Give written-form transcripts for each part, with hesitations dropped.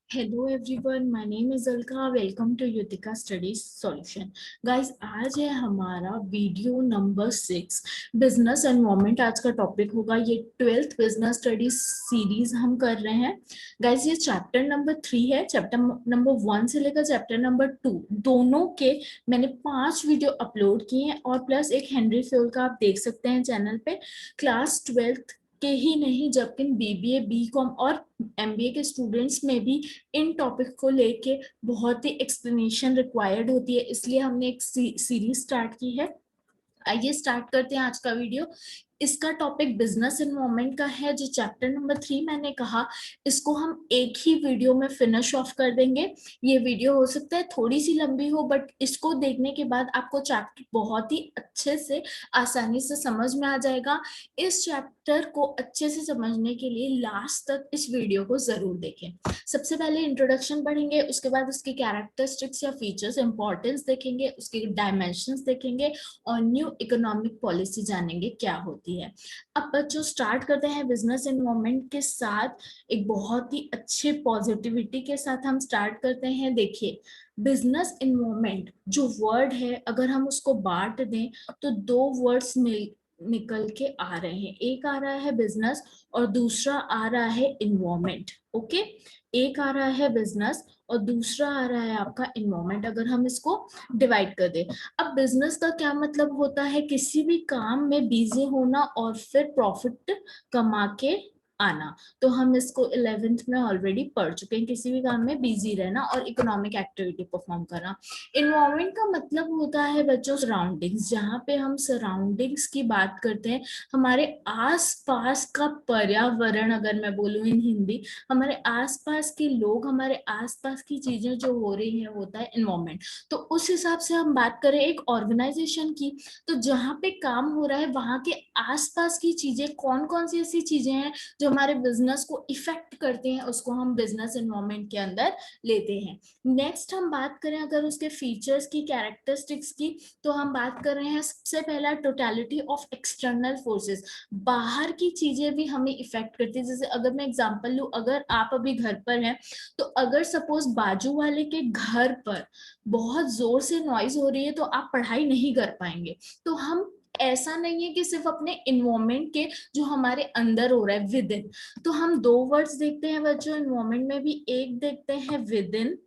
Hello everyone, my name is Alka. Welcome to Yutika study solution. Guys, आज है हमारा video number 6, business environment. आज का टॉपिक होगा। ये 12th बिजनेस स्टडी सीरीज हम कर रहे हैं। गाइस, ये चैप्टर नंबर 3 है। चैप्टर नंबर 1 से लेकर चैप्टर नंबर 2 दोनों के मैंने 5 वीडियो अपलोड किए हैं, और प्लस एक हेनरी फ्योल का आप देख सकते हैं चैनल पे। क्लास 12th के ही नहीं, जबकि बीबीए, बीकॉम और एमबीए के स्टूडेंट्स में भी इन टॉपिक को लेके बहुत ही एक्सप्लेनेशन रिक्वायर्ड होती है, इसलिए हमने एक सीरीज स्टार्ट की है। आइए स्टार्ट करते हैं आज का वीडियो। इसका टॉपिक बिजनेस एनवायरनमेंट का है। जो चैप्टर नंबर 3 मैंने कहा, इसको हम एक ही वीडियो में फिनिश ऑफ कर देंगे। ये वीडियो हो सकता है थोड़ी सी लंबी हो, बट इसको देखने के बाद आपको चैप्टर बहुत ही अच्छे से, आसानी से समझ में आ जाएगा। इस चैप्टर को अच्छे से समझने के लिए लास्ट तक इस वीडियो को जरूर देखें। सबसे पहले इंट्रोडक्शन पढ़ेंगे, उसके बाद उसके कैरेक्टरिस्टिक्स या फीचर्स, इंपॉर्टेंस देखेंगे, उसके डायमेंशंस देखेंगे, और न्यू इकोनॉमिक पॉलिसी जानेंगे क्या होती है। अब बच्चों, स्टार्ट करते हैं बिजनेस एनवायरनमेंट के साथ। एक बहुत ही अच्छे पॉजिटिविटी के साथ हम स्टार्ट करते हैं। देखिए, बिजनेस एनवायरनमेंट जो वर्ड है, अगर हम उसको बांट दें तो दो वर्ड्स निकल के आ रहे हैं। एक आ रहा है बिजनेस और दूसरा आ रहा है इन्वायरमेंट। ओके, एक आ रहा है बिजनेस और दूसरा आ रहा है आपका इन्वायरमेंट। अगर हम इसको डिवाइड कर दें, अब बिजनेस का क्या मतलब होता है? किसी भी काम में बिजी होना और फिर प्रॉफिट कमा के आना। तो हम इसको 11th में ऑलरेडी पढ़ चुके हैं। किसी भी काम में बिजी रहना और इकोनॉमिक एक्टिविटी परफॉर्म करना। इन्वायरमेंट का मतलब होता है बच्चों सराउंडिंग्स, जहाँ पे हम सराउंडिंग्स की बात करते हैं। हमारे आसपास का पर्यावरण, अगर मैं बोलूँ इन हिंदी, हमारे आसपास के लोग, हमारे आसपास की चीजें जो हो रही है, होता है इन्वायरमेंट। तो उस हिसाब से हम बात करें एक ऑर्गेनाइजेशन की, तो जहाँ पे काम हो रहा है वहां के आसपास की चीजें, कौन कौन सी ऐसी चीजें हैं जो हमारे बिजनेस को इफेक्ट करते हैं, उसको हम बिजनेस एनवायरनमेंट के अंदर लेते हैं। नेक्स्ट हम बात करें अगर उसके फीचर्स की, कैरेक्टरिस्टिक्स की, तो हम बात कर रहे हैं सबसे पहला टोटलिटी ऑफ एक्सटर्नल फोर्सेस। बाहर की चीजें भी हमें इफेक्ट करती है। जैसे अगर मैं एग्जांपल लूं, अगर आप अभी घर पर हैं, तो अगर सपोज बाजू वाले के घर पर बहुत जोर से नॉइज हो रही है, तो आप पढ़ाई नहीं कर पाएंगे। तो हम, ऐसा नहीं है कि सिर्फ अपने इन्वायरमेंट के, जो हमारे अंदर हो रहा है विद इन, तो हम दो वर्ड्स देखते हैं बच्चों इन्वायरमेंट में भी। एक देखते हैं विद इन,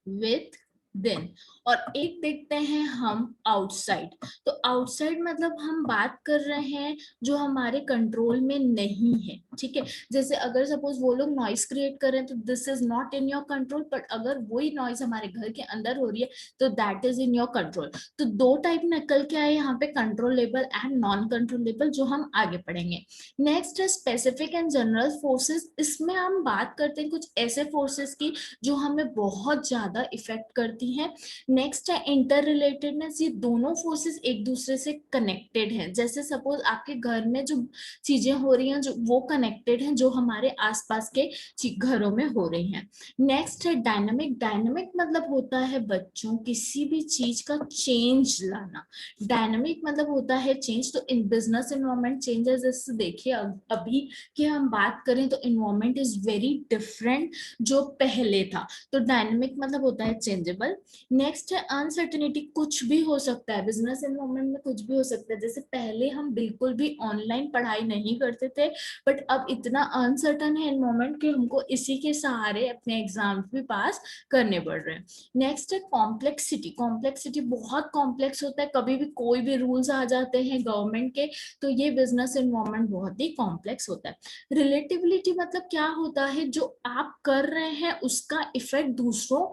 विथ दिन, और एक देखते हैं हम आउटसाइड। तो आउटसाइड मतलब हम बात कर रहे हैं जो हमारे कंट्रोल में नहीं है। ठीक है, जैसे अगर सपोज वो लोग नॉइस क्रिएट कर रहे हैं, तो this is not in your control, but अगर वही नॉइस हमारे घर के अंदर हो रही है, तो that is in your control. तो दो टाइप निकल के आए यहाँ पे, कंट्रोलेबल एंड नॉन कंट्रोलेबल, जो हम आगे पढ़ेंगे। नेक्स्ट है स्पेसिफिक एंड जनरल फोर्सेस। इसमें हम बात करते हैं कुछ ऐसे फोर्सेस की जो हमें बहुत ज्यादा इफेक्ट करती हैं। नेक्स्ट है इंटर रिलेटेडनेस। ये दोनों फोर्सेस एक दूसरे से कनेक्टेड हैं। जैसे सपोज आपके घर में जो चीजें हो रही हैं, जो वो कनेक्टेड हैं, जो हमारे आसपास के घरों में हो रही हैं। नेक्स्ट है डायनामिक। डायनामिक मतलब होता है बच्चों किसी भी चीज का चेंज लाना। डायनामिक मतलब होता है चेंज। तो इन बिजनेस एनवायरनमेंट चेंजेस, जैसे देखिए अभी की हम बात करें तो इन्वायरमेंट इज वेरी डिफरेंट जो पहले था। तो डायनेमिक मतलब होता है चेंजेबल। नेक्स्ट है अनसर्टेनिटी। कुछ भी हो सकता है बिजनेस एनवायरनमेंट में, कुछ भी हो सकता है। जैसे पहले हम बिल्कुल भी ऑनलाइन पढ़ाई नहीं करते थे, बट अब इतना अनसर्टन है एनवायरनमेंट कि हमको इसी के सहारे अपने एग्जाम भी पास करने पड़ रहे हैं। नेक्स्ट है कॉम्प्लेक्सिटी। कॉम्प्लेक्सिटी बहुत कॉम्प्लेक्स होता है, कभी भी कोई भी रूल्स आ जाते हैं गवर्नमेंट के, तो ये बिजनेस एनवायरनमेंट बहुत ही कॉम्प्लेक्स होता है। रिलेटिविलिटी मतलब क्या होता है, जो आप कर रहे हैं उसका इफेक्ट दूसरों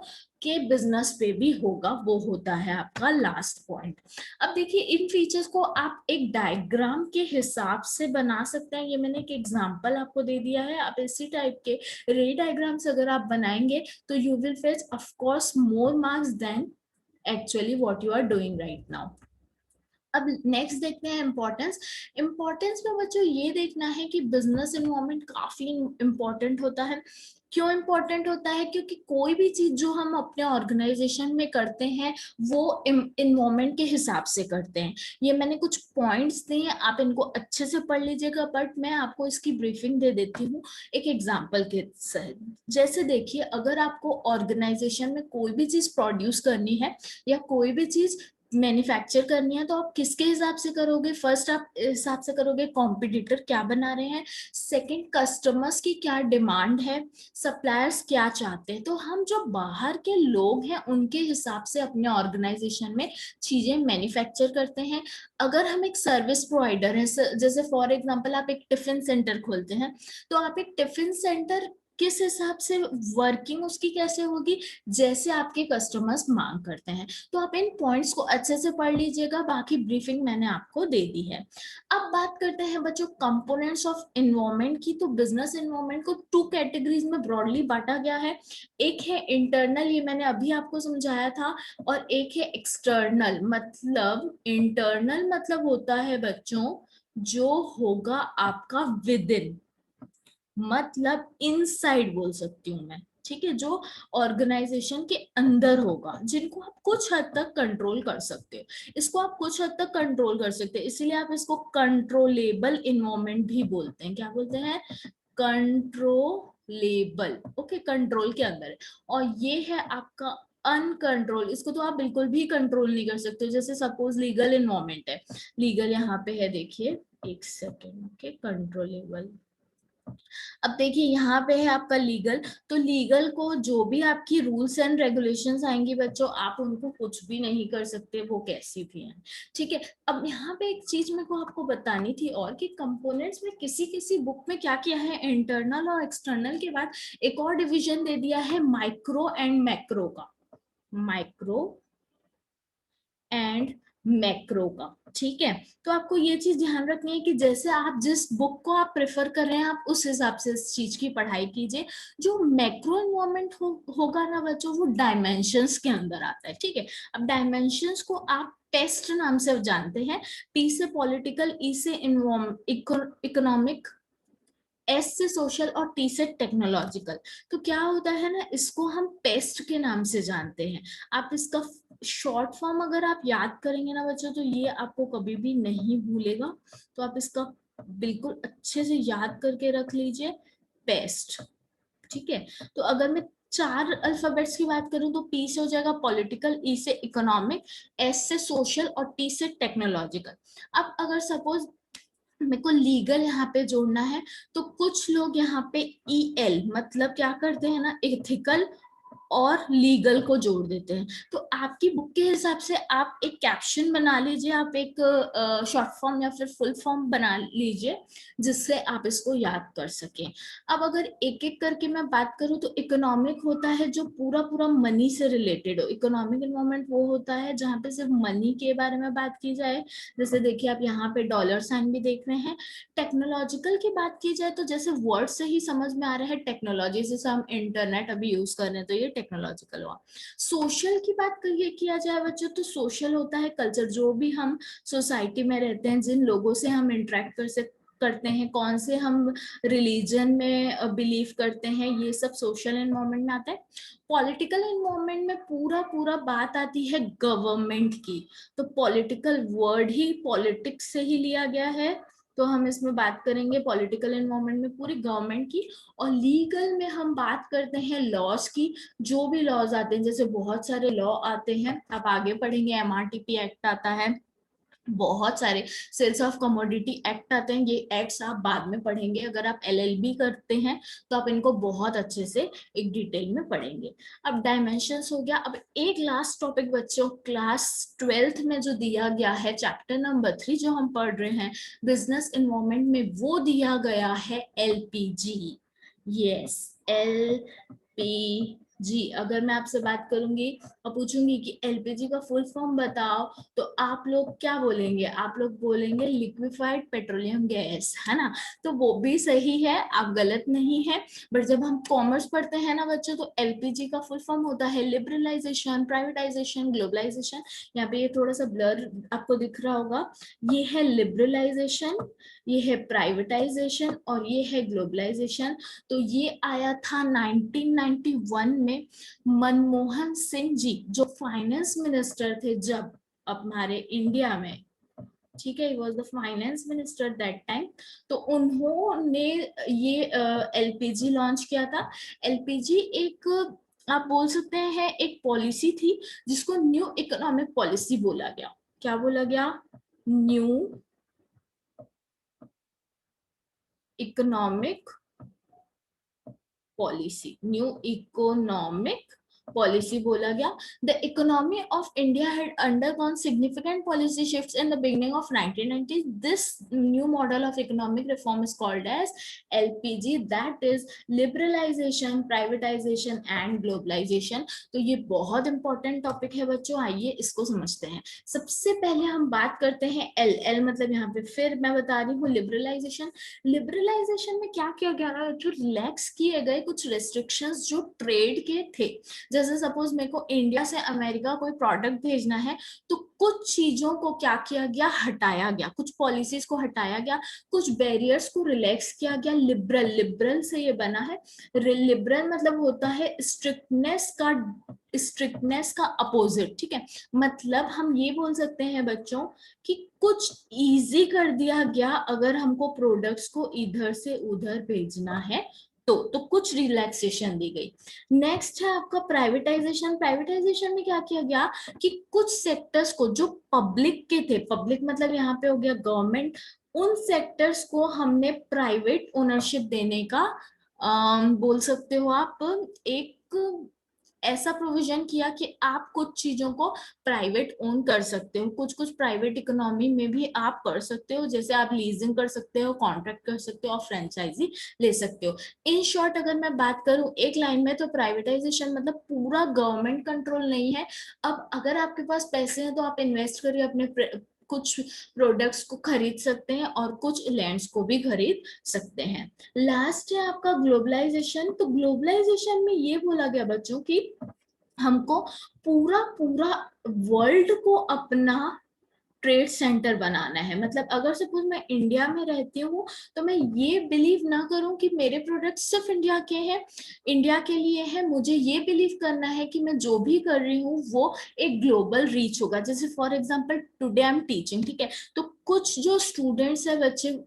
के बिजनेस पे भी होगा, वो होता है आपका लास्ट पॉइंट। अब देखिए, इन फीचर्स को आप एक डायग्राम के हिसाब से बना सकते हैं। ये मैंने एक एग्जांपल आपको दे दिया है। आप इसी टाइप के रे डायग्राम्स अगर आप बनाएंगे, तो you will fetch of course more marks than actually what you are doing right now. अब नेक्स्ट देखते हैं इम्पोर्टेंस। इम्पोर्टेंस में बच्चों ये देखना है कि बिजनेस इन्वायरमेंट काफी इम्पोर्टेंट होता है। क्यों इम्पोर्टेंट होता है? क्योंकि कोई भी चीज जो हम अपने ऑर्गेनाइजेशन में करते हैं वो इन्वायरमेंट के हिसाब से करते हैं। ये मैंने कुछ पॉइंट्स दिए हैं, आप इनको अच्छे से पढ़ लीजिएगा, बट मैं आपको इसकी ब्रीफिंग दे देती हूँ एक एग्जाम्पल के साथ। जैसे देखिए, अगर आपको ऑर्गेनाइजेशन में कोई भी चीज प्रोड्यूस करनी है या कोई भी चीज मैन्युफैक्चर करनी है, तो आप किसके हिसाब से करोगे? फर्स्ट आप हिसाब से करोगे कॉम्पिटिटर क्या बना रहे हैं, सेकंड कस्टमर्स की क्या डिमांड है, सप्लायर्स क्या चाहते हैं। तो हम जो बाहर के लोग हैं उनके हिसाब से अपने ऑर्गेनाइजेशन में चीजें मैन्युफैक्चर करते हैं। अगर हम एक सर्विस प्रोवाइडर है, जैसे फॉर एग्जांपल आप एक टिफिन सेंटर खोलते हैं, तो आप एक टिफिन सेंटर किस हिसाब से वर्किंग उसकी कैसे होगी, जैसे आपके कस्टमर्स मांग करते हैं। तो आप इन पॉइंट्स को अच्छे से पढ़ लीजिएगा, बाकी ब्रीफिंग मैंने आपको दे दी है। अब बात करते हैं बच्चों कंपोनेंट्स ऑफ एनवायरनमेंट की। तो बिजनेस एनवायरनमेंट को टू कैटेगरीज में ब्रॉडली बांटा गया है। एक है इंटरनल, ये मैंने अभी आपको समझाया था, और एक है एक्सटर्नल। मतलब इंटरनल मतलब होता है बच्चों जो होगा आपका विद इन, मतलब इनसाइड बोल सकती हूँ मैं, ठीक है, जो ऑर्गेनाइजेशन के अंदर होगा, जिनको आप कुछ हद तक कंट्रोल कर सकते हो। इसको आप कुछ हद तक कंट्रोल कर सकते हैं, इसीलिए आप इसको कंट्रोलेबल इन्वायरमेंट भी बोलते हैं। क्या बोलते हैं? कंट्रोलेबल। ओके, कंट्रोल के अंदर है। और ये है आपका अनकंट्रोल, इसको तो आप बिल्कुल भी कंट्रोल नहीं कर सकते। जैसे सपोज लीगल इन्वायरमेंट है, लीगल यहाँ पे है, देखिए एक सेकेंड। Okay, controllable. अब देखिए यहाँ पे है आपका लीगल, तो लीगल को जो भी आपकी रूल्स एंड रेगुलेशंस आएंगी बच्चों, आप उनको कुछ भी नहीं कर सकते, वो कैसी भी हैं। ठीक है। अब यहाँ पे एक चीज मेरे को आपको बतानी थी और, कि कंपोनेंट्स में किसी किसी बुक में क्या किया है, इंटरनल और एक्सटर्नल के बाद एक और डिवीजन दे दिया है, माइक्रो एंड मैक्रो का। माइक्रो एंड मैक्रो का। ठीक है। तो आपको ये चीज ध्यान रखनी है कि जैसे आप जिस बुक को आप प्रेफर कर रहे हैं, आप उस हिसाब से इस चीज की पढ़ाई कीजिए। जो मैक्रो एनवायरनमेंट होगा ना बच्चों, वो डायमेंशंस के अंदर आता है। ठीक है। अब डायमेंशंस को आप पेस्ट नाम से जानते हैं। पी से पॉलिटिकल, ई से इकोनॉमिक, एस से सोशल और टी से टेक्नोलॉजिकल। तो क्या होता है ना, इसको हम पेस्ट के नाम से जानते हैं। आप इसका शॉर्ट फॉर्म अगर आप याद करेंगे ना बच्चों, तो ये आपको कभी भी नहीं भूलेगा। तो आप इसका बिल्कुल अच्छे से याद करके रख लीजिए, पेस्ट। ठीक है। तो अगर मैं चार अल्फाबेट्स की बात करूं, तो पी से हो जाएगा पॉलिटिकल, ई से इकोनॉमिक, एस से सोशल और टी से टेक्नोलॉजिकल। अब अगर सपोज मेरे को लीगल यहाँ पे जोड़ना है, तो कुछ लोग यहाँ पे ई एल मतलब क्या करते हैं ना, एथिकल और लीगल को जोड़ देते हैं। तो आपकी बुक के हिसाब से आप एक कैप्शन बना लीजिए, आप एक शॉर्ट फॉर्म या फिर फुल फॉर्म बना लीजिए, जिससे आप इसको याद कर सकें। अब अगर एक एक करके मैं बात करूं, तो इकोनॉमिक होता है जो पूरा पूरा मनी से रिलेटेड हो। इकोनॉमिक इन्वायरमेंट वो होता है जहाँ पे सिर्फ मनी के बारे में बात की जाए। जैसे देखिए आप यहाँ पे डॉलर साइन भी देख रहे हैं। टेक्नोलॉजिकल की बात की जाए, तो जैसे वर्ड से ही समझ में आ रहा है टेक्नोलॉजी, जैसे हम इंटरनेट अभी यूज कर रहे हैं, तो ये टेक्नोलॉजिकल हुआ। सोशल की बात करिए किया जाए बच्चों, तो सोशल होता है कल्चर, जो भी हम सोसाइटी में रहते हैं, जिन लोगों से हम इंटरेक्ट करते हैं, कौन से हम रिलीजन में बिलीव करते हैं, ये सब सोशल एनवायरनमेंट में आता है। पॉलिटिकल एनवायरनमेंट में पूरा पूरा बात आती है गवर्नमेंट की। तो पॉलिटिकल वर्ड ही पॉलिटिक्स से ही लिया गया है, तो हम इसमें बात करेंगे पॉलिटिकल एनवायरनमेंट में पूरी गवर्नमेंट की। और लीगल में हम बात करते हैं लॉज की। जो भी लॉज आते हैं, जैसे बहुत सारे लॉ आते हैं, आप आगे पढ़ेंगे, एमआरटीपी एक्ट आता है, बहुत सारे सेल्स ऑफ कमोडिटी एक्ट आते हैं। ये एक्ट्स आप बाद में पढ़ेंगे। अगर आप एलएलबी करते हैं तो आप इनको बहुत अच्छे से एक डिटेल में पढ़ेंगे। अब डायमेंशंस हो गया। अब एक लास्ट टॉपिक बच्चों, क्लास 12th में जो दिया गया है, चैप्टर नंबर 3 जो हम पढ़ रहे हैं बिजनेस इन्वायरमेंट में, वो दिया गया है एलपीजी। Yes, LPG. जी, अगर मैं आपसे बात करूंगी और पूछूंगी कि एलपीजी का फुल फॉर्म बताओ, तो आप लोग क्या बोलेंगे? आप लोग बोलेंगे लिक्विफाइड पेट्रोलियम गैस, है ना? तो वो भी सही है, आप गलत नहीं है। बट जब हम कॉमर्स पढ़ते हैं ना बच्चों, तो एलपीजी का फुल फॉर्म होता है लिबरलाइजेशन, प्राइवेटाइजेशन, ग्लोबलाइजेशन। यहाँ पे ये थोड़ा सा ब्लर आपको दिख रहा होगा। ये है लिबरलाइजेशन, ये है प्राइवेटाइजेशन और ये है ग्लोबलाइजेशन। तो ये आया था 1991 में। मनमोहन सिंह जी जो फाइनेंस मिनिस्टर थे जब हमारे इंडिया में, ठीक है, he was the finance minister that time. तो उन्होंने ये एलपीजी लॉन्च किया था। एलपीजी एक, आप बोल सकते हैं, एक पॉलिसी थी जिसको न्यू इकोनॉमिक पॉलिसी बोला गया। क्या बोला गया? New economic policy, new economic policy बोला गया। The economy of India had undergone significant policy shifts in the beginning of 1990s. This new model of economic reform is called as LPG, that is liberalisation, privatisation and globalisation. तो ये बहुत important topic है बच्चों, आइए इसको समझते हैं। सबसे पहले हम बात करते हैं एल एल मतलब यहाँ पे फिर मैं बता रही हूँ लिबरलाइजेशन। लिबरलाइजेशन में क्या किया गया ना, जो रिलैक्स किए गए कुछ रेस्ट्रिक्शंस जो ट्रेड के थे। जैसे सपोज मेरे को इंडिया से अमेरिका कोई प्रोडक्ट भेजना है, तो कुछ चीजों को क्या किया गया, हटाया गया, कुछ पॉलिसीज को हटाया गया, कुछ बैरियर्स को रिलैक्स किया गया। लिबरल, लिबरल से ये बना है। लिबरल मतलब होता है स्ट्रिक्टनेस का अपोजिट, ठीक है। मतलब हम ये बोल सकते हैं बच्चों कि कुछ इजी कर दिया गया अगर हमको प्रोडक्ट्स को इधर से उधर भेजना है तो कुछ रिलैक्सेशन दी गई। नेक्स्ट है आपका प्राइवेटाइजेशन। प्राइवेटाइजेशन में क्या किया गया कि कुछ सेक्टर्स को जो पब्लिक के थे, पब्लिक मतलब यहाँ पे हो गया गवर्नमेंट, उन सेक्टर्स को हमने प्राइवेट ओनरशिप देने का बोल सकते हो आप, एक ऐसा प्रोविजन किया कि आप कुछ चीजों को प्राइवेट ओन कर सकते हो, कुछ कुछ प्राइवेट इकोनॉमी में भी आप कर सकते हो। जैसे आप लीजिंग कर सकते हो, कॉन्ट्रैक्ट कर सकते हो और फ्रेंचाइजी ले सकते हो। इन शॉर्ट अगर मैं बात करूं एक लाइन में, तो प्राइवेटाइजेशन मतलब पूरा गवर्नमेंट कंट्रोल नहीं है। अब अगर आपके पास पैसे हैं तो आप इन्वेस्ट करिए, अपने कुछ प्रोडक्ट्स को खरीद सकते हैं और कुछ लैंड्स को भी खरीद सकते हैं। लास्ट है आपका ग्लोबलाइजेशन। तो ग्लोबलाइजेशन में ये बोला गया बच्चों की हमको पूरा पूरा वर्ल्ड को अपना ट्रेड सेंटर बनाना है। मतलब अगर सपोज मैं इंडिया में रहती हूँ, तो मैं ये बिलीव ना करूं कि मेरे प्रोडक्ट सिर्फ इंडिया के हैं, इंडिया के लिए है। मुझे ये बिलीव करना है कि मैं जो भी कर रही हूँ वो एक ग्लोबल रीच होगा। जैसे for example today I am teaching, ठीक है, तो कुछ जो स्टूडेंट्स है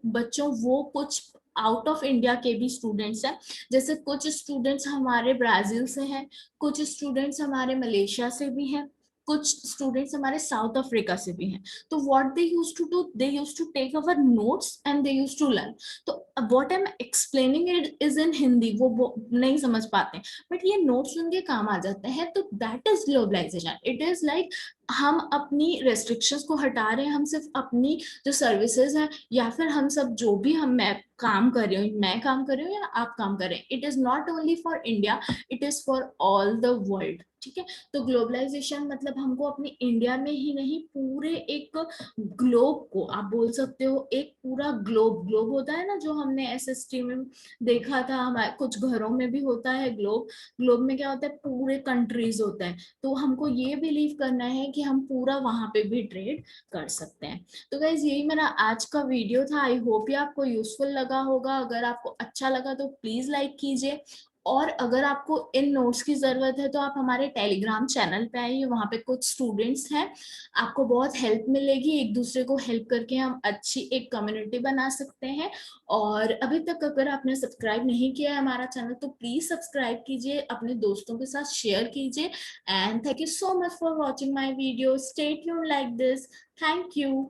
बच्चों वो कुछ आउट ऑफ इंडिया के भी स्टूडेंट्स हैं। जैसे कुछ स्टूडेंट्स हमारे ब्राजील से हैं, कुछ स्टूडेंट्स हमारे मलेशिया से भी हैं, कुछ स्टूडेंट्स हमारे साउथ अफ्रीका से भी हैं। तो what they use to do, they use to take our notes and they use to learn. तो what I am explaining it is in Hindi, वो नहीं समझ पाते, बट ये नोट्स उनके काम आ जाते हैं। तो that is globalisation. It is like हम अपनी रेस्ट्रिक्शंस को हटा रहे हैं, हम सिर्फ अपनी जो सर्विसेज हैं या फिर हम सब जो भी मैं काम कर रही हूँ, मैं काम कर रही हूँ या आप काम कर रहे हैं, it is not only for India, it is for all the world, ठीक है। तो ग्लोबलाइजेशन मतलब हमको अपनी इंडिया में ही नहीं, पूरे एक ग्लोब को आप बोल सकते हो, एक पूरा ग्लोब, ग्लोब होता है ना जो हमने एसएसटी में देखा था, हमारे कुछ घरों में भी होता है ग्लोब। ग्लोब में क्या होता है, पूरे कंट्रीज होते हैं। तो हमको ये बिलीव करना है कि हम पूरा वहां पे भी ट्रेड कर सकते हैं। तो गाइज यही मेरा आज का वीडियो था। आई होप ये आपको यूजफुल लगा होगा। अगर आपको अच्छा लगा तो प्लीज लाइक कीजिए, और अगर आपको इन नोट्स की जरूरत है तो आप हमारे टेलीग्राम चैनल पे आइए, वहां पे कुछ स्टूडेंट्स हैं, आपको बहुत हेल्प मिलेगी। एक दूसरे को हेल्प करके हम अच्छी एक कम्युनिटी बना सकते हैं। और अभी तक अगर आपने सब्सक्राइब नहीं किया है हमारा चैनल, तो प्लीज सब्सक्राइब कीजिए, अपने दोस्तों के साथ शेयर कीजिए। And thank you so much for watching my video. Stay tuned like this. Thank you.